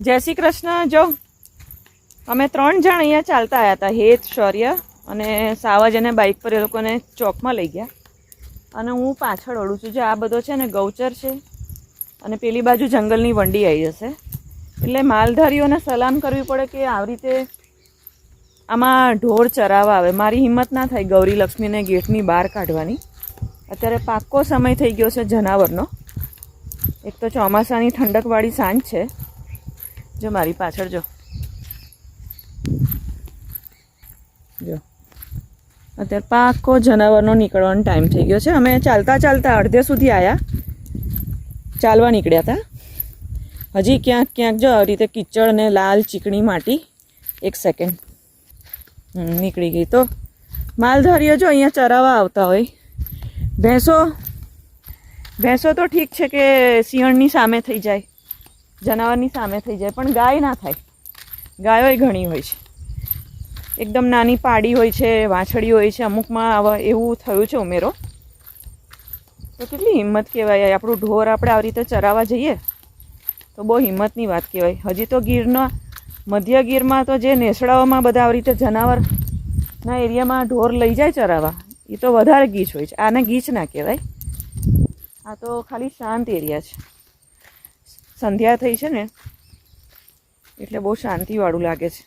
જય શ્રી કૃષ્ણ. જો અમે 3 જણ અહીંયા ચાલતા આવ્યા હતા, હેત, શૌર્ય અને સાવજ, અને બાઇક પર એ લોકોને ચોકમાં લઈ ગયા અને હું પાછળ વળું છું. જો આ બધો છે ને ગૌચર છે અને પેલી બાજુ જંગલની વંડી આવી જશે, એટલે માલધારીઓને સલામ કરવી પડે કે આવી રીતે આમાં ઢોર ચરાવવા આવે. મારી હિંમત ના થાય ગૌરી લક્ષ્મીને ગેટની બહાર કાઢવાની. અત્યારે પાક્કો સમય થઈ ગયો છે જનાવરનો. એક તો ચોમાસાની ઠંડકવાળી સાંજ છે. જો મારી પાછળ જો અત્યારે પાક્કો જનાવરનો નીકળવાનો ટાઈમ થઈ ગયો છે. અમે ચાલતા ચાલતા અડધે સુધી આવ્યા, ચાલવા નીકળ્યા હતા. હજી ક્યાંક ક્યાંક જો આવી રીતે કિચડ ને લાલ ચીકણી માટી. એક સેકન્ડ, નીકળી ગઈ. તો માલધારીઓ જો અહીંયા ચરાવવા આવતા હોય. ભેંસો તો ઠીક છે કે સિંહણની સામે થઈ જાય, જનાવરની સામે થઈ જાય, પણ ગાય ના થાય. ગાયો ઘણી હોય છે, એકદમ નાની પાડી હોય છે, વાછડી હોય છે. અમુકમાં આવા એવું થયું છે ઉમેરો. તો કેટલી હિંમત કહેવાય. આપણું ઢોર આપણે આવી રીતે ચરાવવા જઈએ તો બહુ હિંમતની વાત કહેવાય. હજી તો ગીરના મધ્ય ગીરમાં તો જે નેસડાઓમાં બધા આવી રીતે જનાવરના એરિયામાં ઢોર લઈ જાય ચરાવવા, એ તો વધારે ગીચ હોય છે. આને ગીચ ના કહેવાય, આ તો ખાલી શાંત એરિયા છે. સંધ્યા થઈ છે ને એટલે બહુ શાંતિવાળું લાગે છે.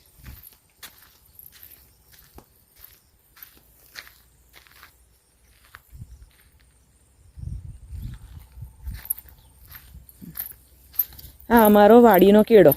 હા, અમારો વાડીનો કેળો.